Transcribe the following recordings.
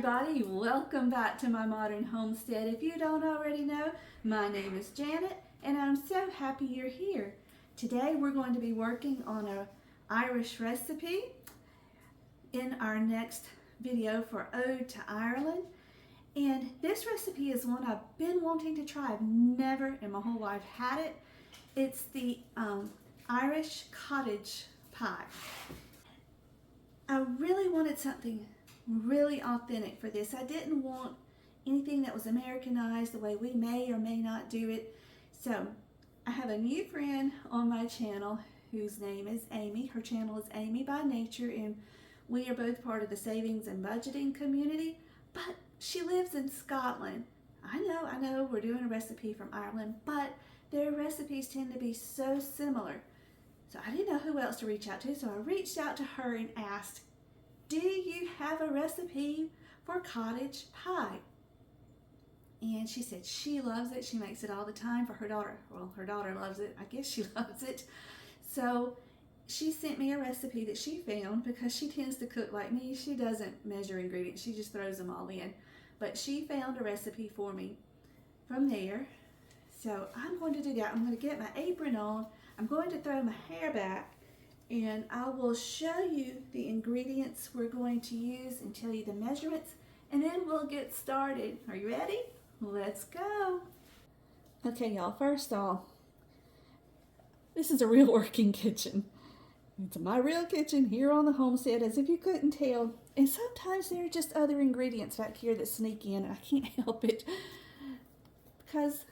everybody, welcome back to my modern homestead. If you don't already know, my name is Janet and I'm so happy you're here. Today we're going to be working on an Irish recipe in our next video for Ode to Ireland. And this recipe is one I've been wanting to try. I've never in my whole life had it. It's the Irish cottage pie. I really wanted something really authentic for this. I didn't want anything that was Americanized the way we may or may not do it. So I have a new friend on my channel whose name is Amy. Her channel is Amy by Nature, and we are both part of the savings and budgeting community, but she lives in Scotland. I know we're doing a recipe from Ireland, but their recipes tend to be so similar. So I didn't know who else to reach out to, so I reached out to her and asked, do you have a recipe for cottage pie? And she said she loves it. She makes it all the time for her daughter. Well, her daughter loves it. I guess she loves it. So she sent me a recipe that she found because she tends to cook like me. She doesn't measure ingredients. She just throws them all in. But she found a recipe for me from there. So I'm going to do that. I'm going to get my apron on. I'm going to throw my hair back, and I will show you the ingredients we're going to use and tell you the measurements, and then we'll get started. Are you ready? Let's go. Okay, y'all, first off, this is a real working kitchen. It's my real kitchen here on the homestead, as if you couldn't tell. And sometimes there are just other ingredients back here that sneak in, and I can't help it because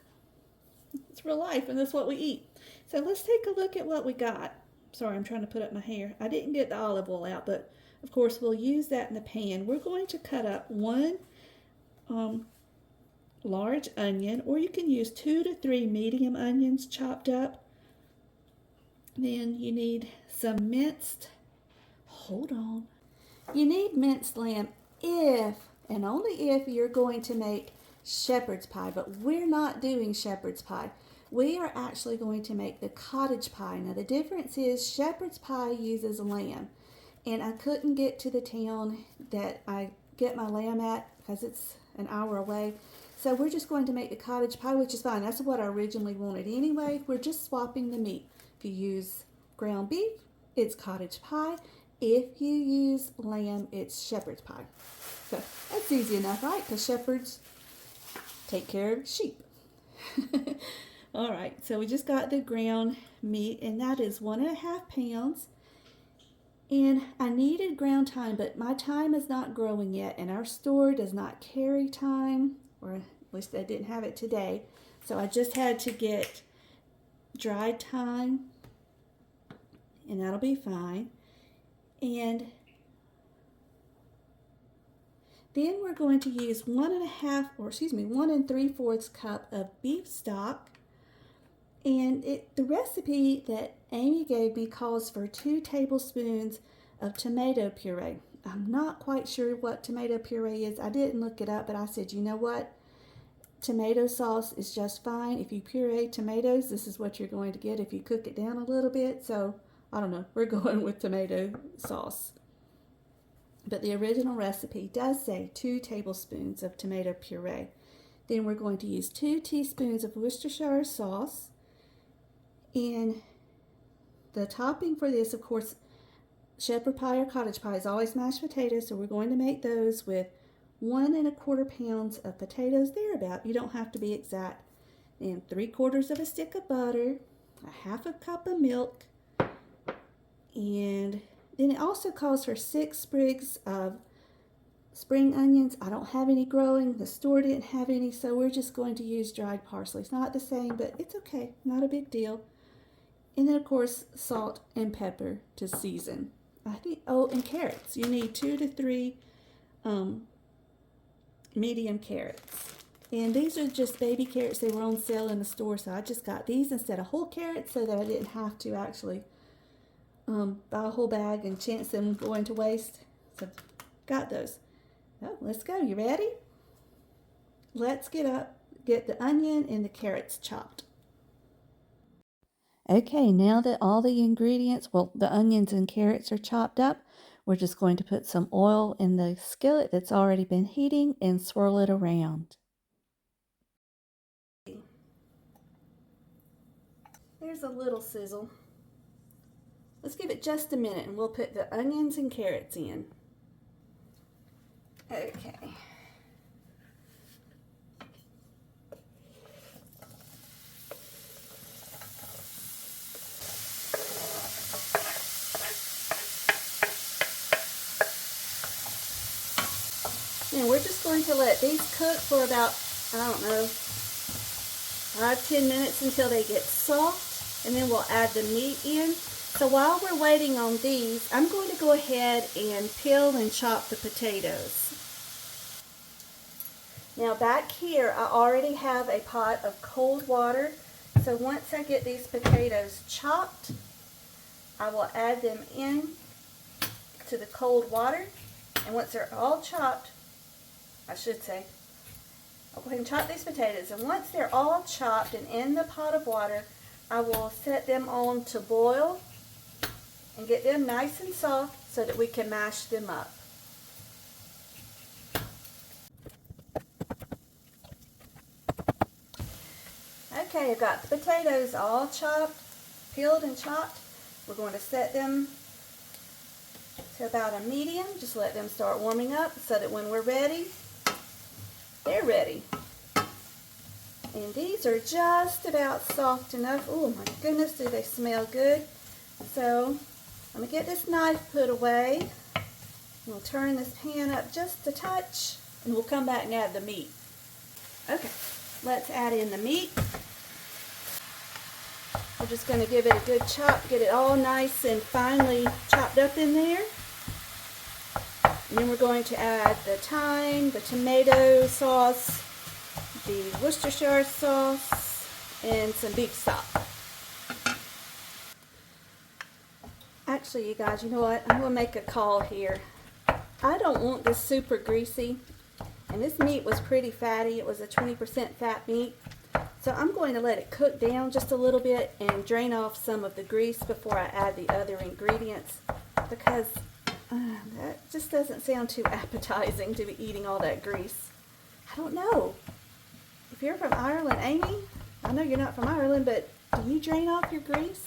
it's real life and that's what we eat. So let's take a look at what we got. Sorry, I'm trying to put up my hair. I didn't get the olive oil out, but of course we'll use that in the pan. We're going to cut up one large onion, or you can use 2 to 3 medium onions chopped up. Then you need some minced, you need minced lamb if, and only if, you're going to make shepherd's pie, but we're not doing shepherd's pie. We are actually going to make the cottage pie. Now the difference is shepherd's pie uses lamb, and I couldn't get to the town that I get my lamb at because it's an hour away. So we're just going to make the cottage pie, which is fine. That's what I originally wanted anyway. We're just swapping the meat. If you use ground beef, it's cottage pie. If you use lamb, it's shepherd's pie. So that's easy enough, right? Because shepherds take care of sheep. All right, so we just got the ground meat, and that is 1.5 pounds. And I needed ground thyme, but my thyme is not growing yet, and our store does not carry thyme, or at least they didn't have it today. So I just had to get dried thyme, and that'll be fine. And then we're going to use 1 3/4 cup of beef stock. And the recipe that Amy gave me calls for 2 tablespoons of tomato puree. I'm not quite sure what tomato puree is. I didn't look it up, but I said, you know what? Tomato sauce is just fine. If you puree tomatoes, this is what you're going to get if you cook it down a little bit. So, I don't know. We're going with tomato sauce. But the original recipe does say 2 tablespoons of tomato puree. Then we're going to use 2 teaspoons of Worcestershire sauce. And the topping for this, of course, shepherd pie or cottage pie is always mashed potatoes, so we're going to make those with 1.25 pounds of potatoes, thereabout. You don't have to be exact. And 3/4 of a stick of butter, 1/2 cup of milk, and then it also calls for 6 sprigs of spring onions. I don't have any growing. The store didn't have any, so we're just going to use dried parsley. It's not the same, but it's okay. Not a big deal. And then, of course, salt and pepper to season. And carrots. You need 2 to 3 medium carrots. And these are just baby carrots. They were on sale in the store, so I just got these instead of whole carrots so that I didn't have to actually buy a whole bag and chance them going to waste. So, got those. Oh, let's go. You ready? Let's get the onion and the carrots chopped. Okay, now that all the ingredients, well, the onions and carrots are chopped up, We're just going to put some oil in the skillet that's already been heating and swirl it around. There's a little sizzle. Let's give it just a minute and we'll put the onions and carrots in. Okay. And we're just going to let these cook for about, I don't know, 5-10 minutes until they get soft, and then we'll add the meat in. So while we're waiting on these, I'm going to go ahead and peel and chop the potatoes. Now back here, I already have a pot of cold water. So once I get these potatoes chopped, I will add them in to the cold water. And once they're all chopped, I'll go ahead and chop these potatoes. And once they're all chopped and in the pot of water, I will set them on to boil and get them nice and soft so that we can mash them up. Okay, I've got the potatoes all chopped, peeled and chopped. We're going to set them to about a medium. Just let them start warming up so that when we're ready, they're ready. And these are just about soft enough. Oh my goodness, do they smell good. So I'm going to get this knife put away. We'll turn this pan up just a touch and we'll come back and add the meat. Okay, let's add in the meat. We're just going to give it a good chop, get it all nice and finely chopped up in there. And then we're going to add the thyme, the tomato sauce, the Worcestershire sauce, and some beef stock. Actually, you guys, you know what? I'm going to make a call here. I don't want this super greasy. And this meat was pretty fatty. It was a 20% fat meat. So I'm going to let it cook down just a little bit and drain off some of the grease before I add the other ingredients, because that just doesn't sound too appetizing to be eating all that grease. I don't know. If you're from Ireland, Amy, I know you're not from Ireland, but do you drain off your grease?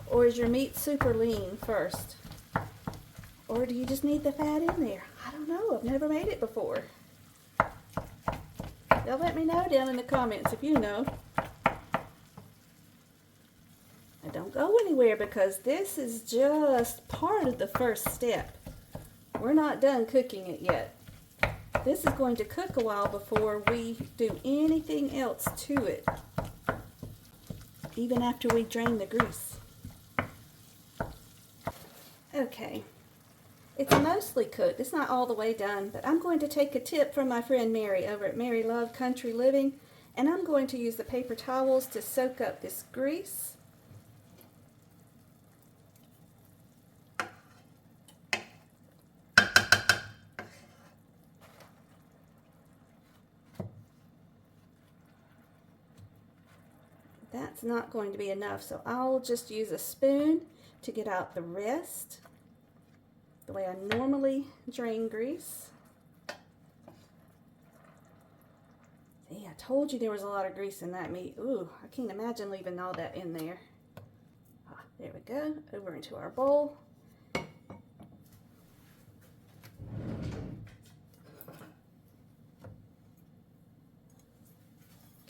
Or is your meat super lean first? Or do you just need the fat in there? I don't know. I've never made it before. Y'all let me know down in the comments if you know. And don't go anywhere because this is just part of the first step. We're not done cooking it yet. This is going to cook a while before we do anything else to it, even after we drain the grease. Okay, it's mostly cooked. It's not all the way done, but I'm going to take a tip from my friend Mary over at Mary Love Country Living, and I'm going to use the paper towels to soak up this grease. That's not going to be enough, so I'll just use a spoon to get out the rest, the way I normally drain grease. See, I told you there was a lot of grease in that meat. Ooh, I can't imagine leaving all that in there. There we go, over into our bowl.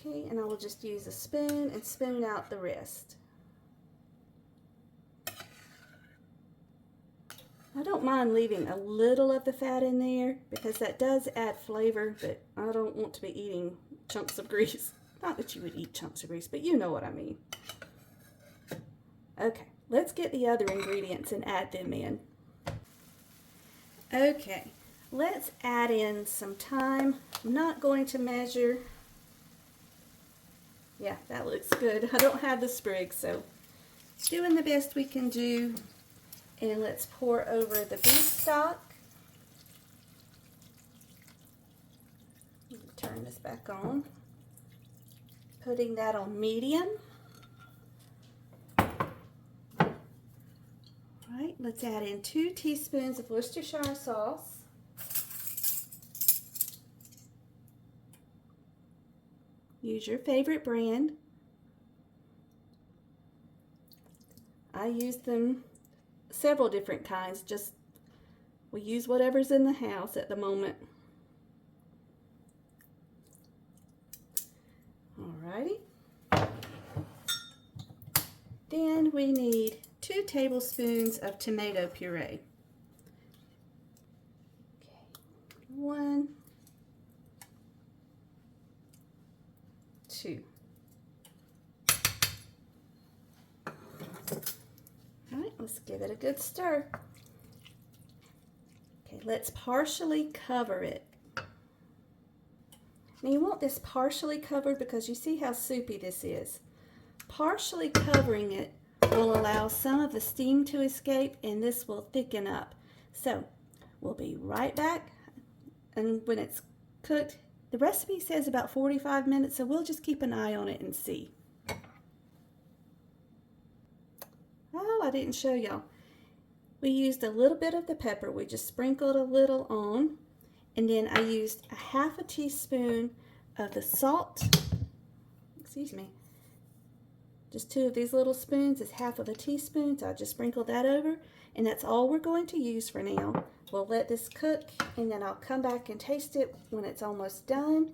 Okay, and I will just use a spoon and spoon out the rest. I don't mind leaving a little of the fat in there because that does add flavor, but I don't want to be eating chunks of grease. Not that you would eat chunks of grease, but you know what I mean. Okay, let's get the other ingredients and add them in. Okay, let's add in some thyme. I'm not going to measure. Yeah, that looks good. I don't have the sprigs, so doing the best we can do. And let's pour over the beef stock. Turn this back on. Putting that on medium. Right, let's add in 2 teaspoons of Worcestershire sauce. Use your favorite brand. I use them several different kinds, just we use whatever's in the house at the moment. Alrighty. Then we need 2 tablespoons of tomato puree. Okay, 1, 2. All right, let's give it a good stir. Okay, let's partially cover it. Now you want this partially covered because you see how soupy this is. Partially covering it will allow some of the steam to escape and this will thicken up. So we'll be right back, and when it's cooked, the recipe says about 45 minutes, so we'll just keep an eye on it and see. Oh, I didn't show y'all. We used a little bit of the pepper. We just sprinkled a little on, and then I used a ½ teaspoon of the salt. Excuse me. Just 2 of these little spoons is ½ a teaspoon, so I just sprinkled that over, and that's all we're going to use for now. We'll let this cook, and then I'll come back and taste it when it's almost done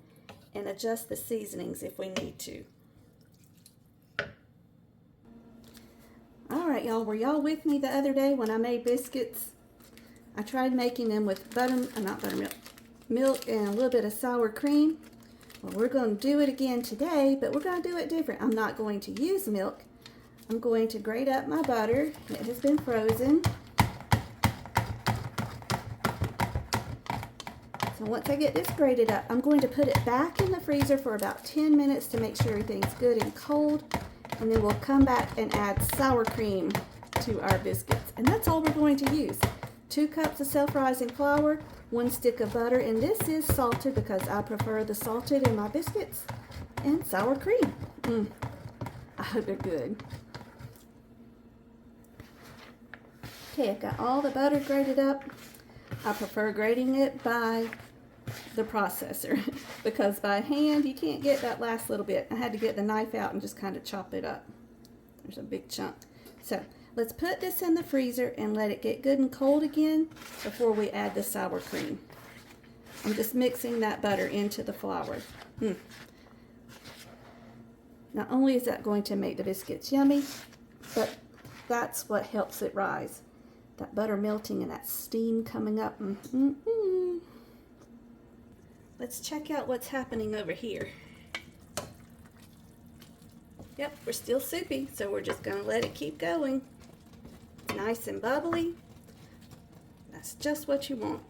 and adjust the seasonings if we need to. All right, y'all, were y'all with me the other day when I made biscuits? I tried making them with milk and a little bit of sour cream. Well, we're going to do it again today, but we're going to do it different. I'm not going to use milk. I'm going to grate up my butter. It has been frozen. So once I get this grated up, I'm going to put it back in the freezer for about 10 minutes to make sure everything's good and cold. And then we'll come back and add sour cream to our biscuits. And that's all we're going to use. 2 cups of self-rising flour, 1 stick of butter, and this is salted because I prefer the salted in my biscuits, and sour cream. I hope they're good. Okay, I've got all the butter grated up. I prefer grating it by the processor because by hand you can't get that last little bit. I had to get the knife out and just kind of chop it up. There's a big chunk. So let's put this in the freezer and let it get good and cold again before we add the sour cream. I'm just mixing that butter into the flour. Not only is that going to make the biscuits yummy, but that's what helps it rise. That butter melting and that steam coming up. Let's check out what's happening over here. Yep, we're still soupy, so we're just going to let it keep going. Nice and bubbly. That's just what you want.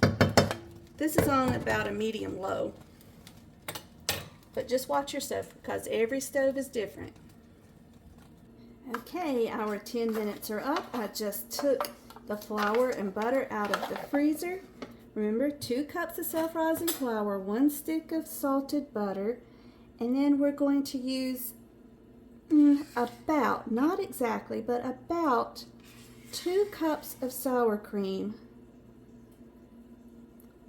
This is on about a medium low. But just watch your stove because every stove is different. Okay, our 10 minutes are up. I just took the flour and butter out of the freezer. Remember, 2 cups of self-rising flour, 1 stick of salted butter, and then we're going to use about, not exactly, but about 2 cups of sour cream.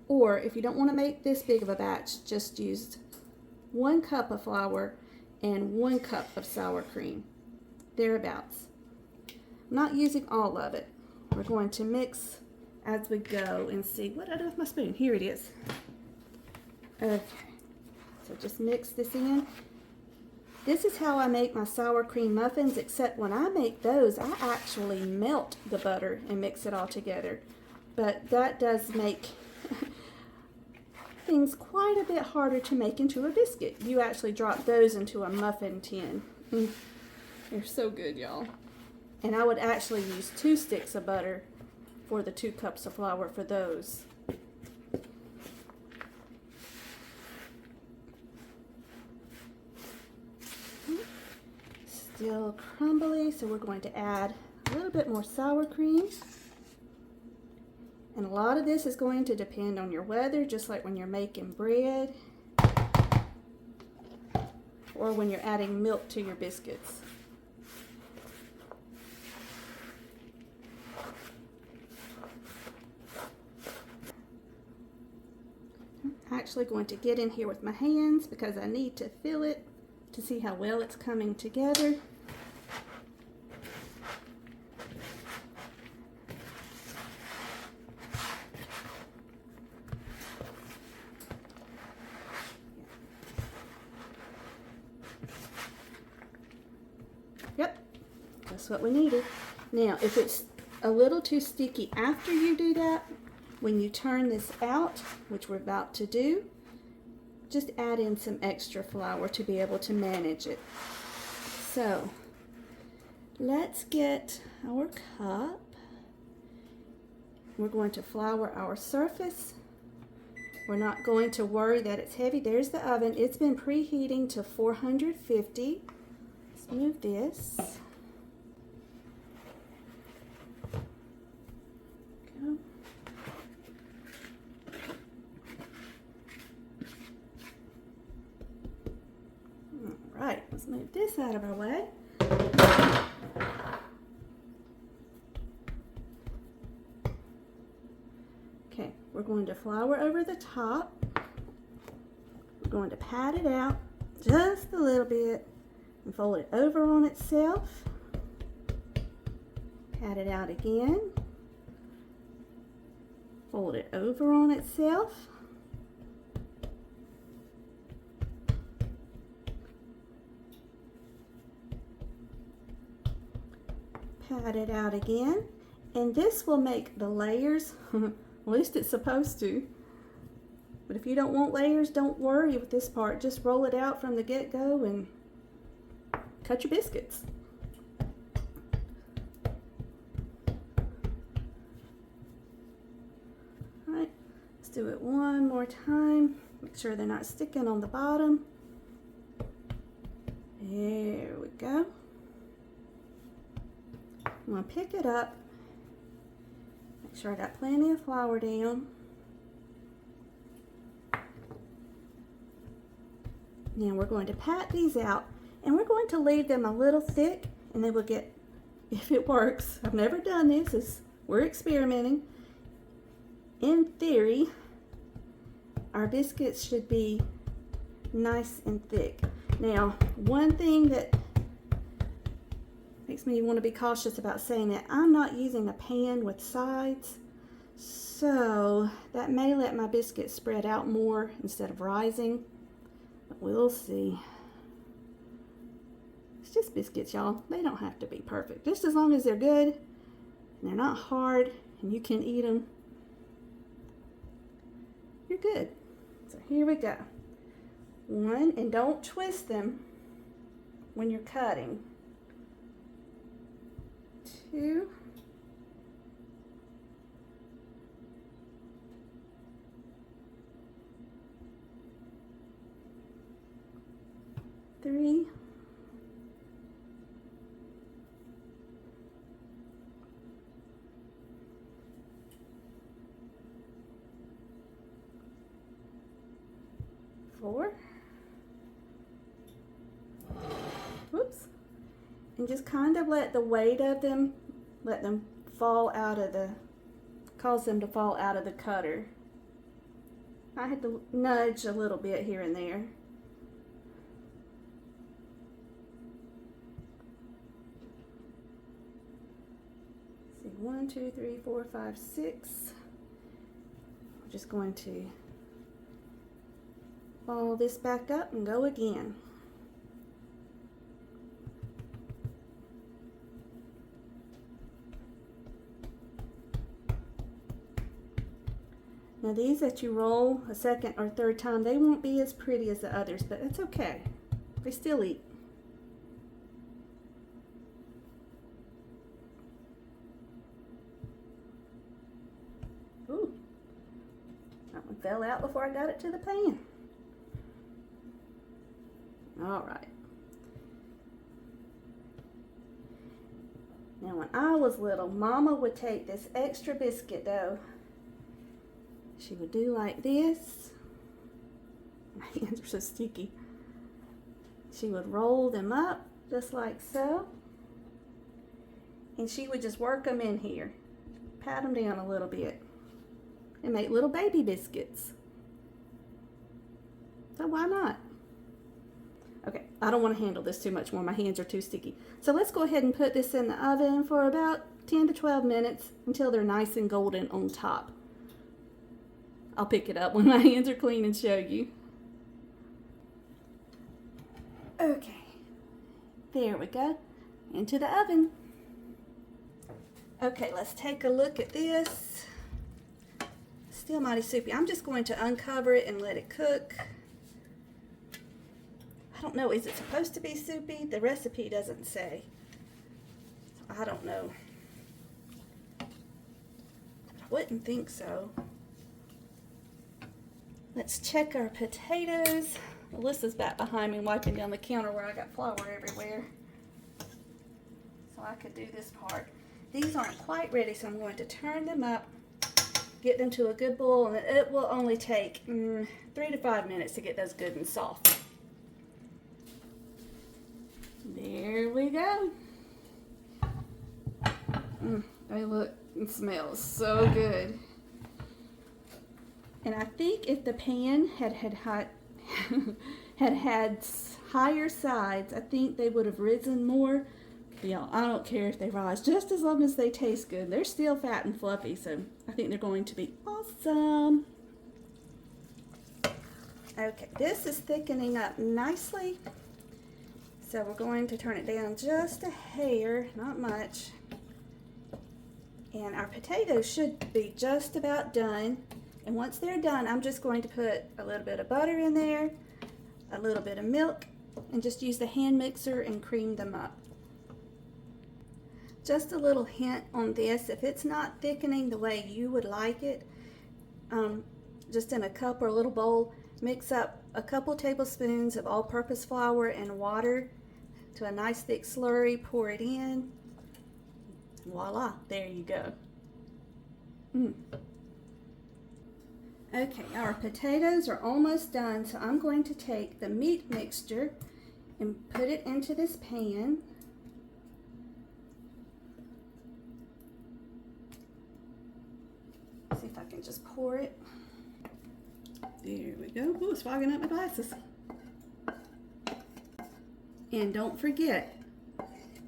Or if you don't want to make this big of a batch, just use 1 cup of flour and 1 cup of sour cream, thereabouts. I'm not using all of it. We're going to mix as we go and see what I do with my spoon. Here it is. Okay, so just mix this in. This is how I make my sour cream muffins, except when I make those, I actually melt the butter and mix it all together. But that does make things quite a bit harder to make into a biscuit. You actually drop those into a muffin tin. They're so good, y'all. And I would actually use 2 sticks of butter for the 2 cups of flour for those. Still crumbly, so we're going to add a little bit more sour cream. And a lot of this is going to depend on your weather, just like when you're making bread or when you're adding milk to your biscuits. actually going to get in here with my hands because I need to feel it to see how well it's coming together. Yep, that's what we needed. Now, if it's a little too sticky after you do that, when you turn this out, which we're about to do, just add in some extra flour to be able to manage it. So, let's get our cup. We're going to flour our surface. We're not going to worry that it's heavy. There's the oven. It's been preheating to 450. Let's move this. Go. All right, let's move this out of our way. Okay, we're going to flour over the top. We're going to pat it out just a little bit and fold it over on itself. Pat it out again. Fold it over on itself. Pat it out again. And this will make the layers, at least it's supposed to. But if you don't want layers, don't worry with this part. Just roll it out from the get-go and cut your biscuits. All right, let's do it one more time. Make sure they're not sticking on the bottom. There we go. I'm going to pick it up. Make sure I got plenty of flour down. Now we're going to pat these out, and we're going to leave them a little thick, and they will get, if it works, I've never done this, we're experimenting. In theory, our biscuits should be nice and thick. Now, one thing that makes me want to be cautious about saying that, I'm not using a pan with sides, so that may let my biscuits spread out more instead of rising, but we'll see. It's just biscuits, y'all. They don't have to be perfect. Just as long as they're good and they're not hard and you can eat them, you're good. So here we go. One, and don't twist them when you're cutting. 2, 3, 4. Whoops. And just kind of let the weight of them, let them fall out of the, cause them to fall out of the cutter. I had to nudge a little bit here and there. Let's see, 1, 2, 3, 4, 5, 6. We're just going to ball this back up and go again. Now these that you roll a second or third time, they won't be as pretty as the others, but it's okay. They still eat. Ooh, that one fell out before I got it to the pan. All right. Now when I was little, Mama would take this extra biscuit dough. She would do like this. My hands are so sticky. She would roll them up just like so. And she would just work them in here. Pat them down a little bit. And make little baby biscuits. So why not? Okay, I don't want to handle this too much more. My hands are too sticky. So let's go ahead and put this in the oven for about 10 to 12 minutes until they're nice and golden on top. I'll pick it up when my hands are clean and show you. Okay, there we go. Into the oven. Okay, let's take a look at this. Still mighty soupy. I'm just going to uncover it and let it cook. I don't know, is it supposed to be soupy? The recipe doesn't say. So I don't know. I wouldn't think so. Let's check our potatoes. Melissa's back behind me wiping down the counter where I got flour everywhere. So I could do this part. These aren't quite ready, so I'm going to turn them up, get them to a good boil, and it will only take 3 to 5 minutes to get those good and soft. There we go. They look and smell so good. And I think if the pan had higher sides, I think they would have risen more. Yeah, I don't care if they rise, just as long as they taste good. They're still fat and fluffy, so I think they're going to be awesome. Okay, this is thickening up nicely. So we're going to turn it down just a hair, not much. And our potatoes should be just about done. And once they're done, I'm just going to put a little bit of butter in there, a little bit of milk, and just use the hand mixer and cream them up. Just a little hint on this, if it's not thickening the way you would like it, just in a cup or a little bowl, mix up a couple tablespoons of all-purpose flour and water to a nice thick slurry, pour it in. Voila, there you go. Okay, our potatoes are almost done, so I'm going to take the meat mixture and put it into this pan. See if I can just pour it. There we go. Oh, it's fogging up my glasses. And don't forget,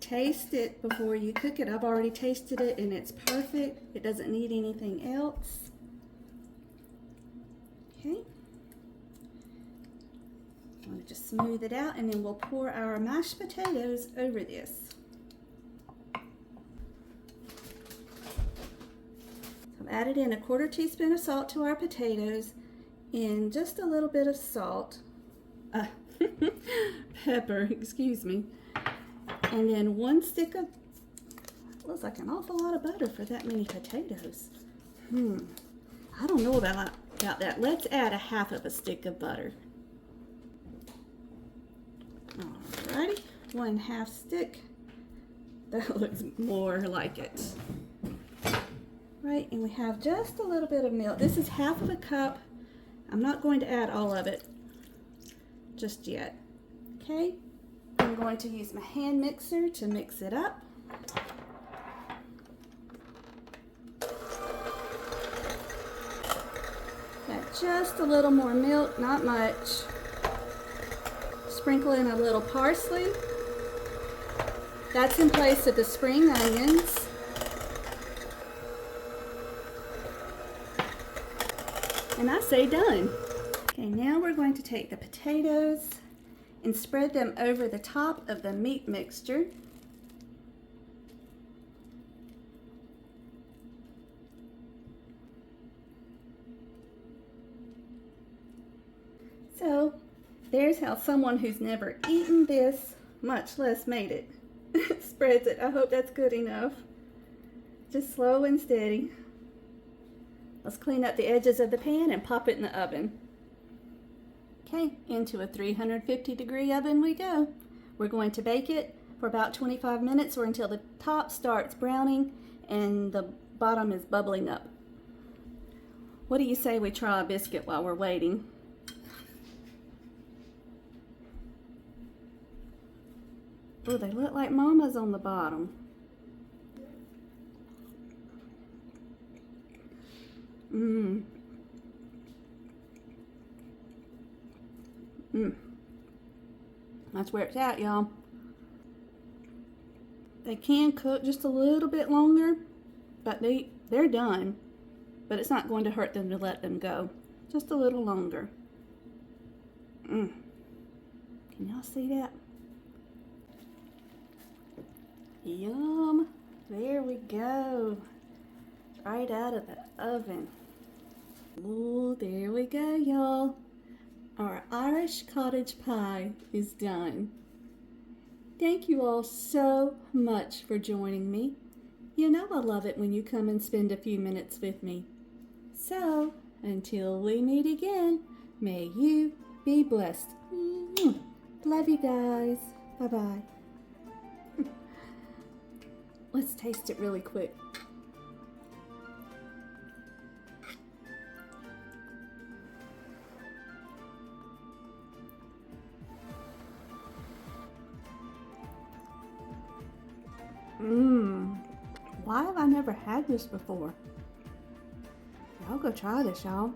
taste it before you cook it. I've already tasted it and it's perfect. It doesn't need anything else. Okay. I'm going to just smooth it out and then we'll pour our mashed potatoes over this. So I've added in a 1/4 teaspoon of salt to our potatoes and just a little bit of salt. Pepper, excuse me. And then 1 stick of, looks like an awful lot of butter for that many potatoes. I don't know about that. Let's add a 1/2 stick of butter. Alrighty, 1/2 stick. That looks more like it. Right, and we have just a little bit of milk. This is 1/2 cup. I'm not going to add all of it just yet. Okay, I'm going to use my hand mixer to mix it up. Add just a little more milk, not much. Sprinkle in a little parsley. That's in place of the spring onions. And I say done. Okay, now we're going to take the potatoes and spread them over the top of the meat mixture. So, there's how someone who's never eaten this, much less made it, spreads it. I hope that's good enough. Just slow and steady. Let's clean up the edges of the pan and pop it in the oven. Okay, into a 350-degree oven we go. We're going to bake it for about 25 minutes or until the top starts browning and the bottom is bubbling up. What do you say we try a biscuit while we're waiting? Oh, they look like Mama's on the bottom. That's where it's at, y'all. They can cook just a little bit longer, but they're done. But it's not going to hurt them to let them go. Just a little longer. Can y'all see that? Yum. There we go. Right out of the oven. Oh, there we go, y'all. Our Irish cottage pie is done. Thank you all so much for joining me. You know I love it when you come and spend a few minutes with me. So, until we meet again, may you be blessed. Love you guys. Bye-bye. Let's taste it really quick. Why have I never had this before? Y'all go try this, y'all.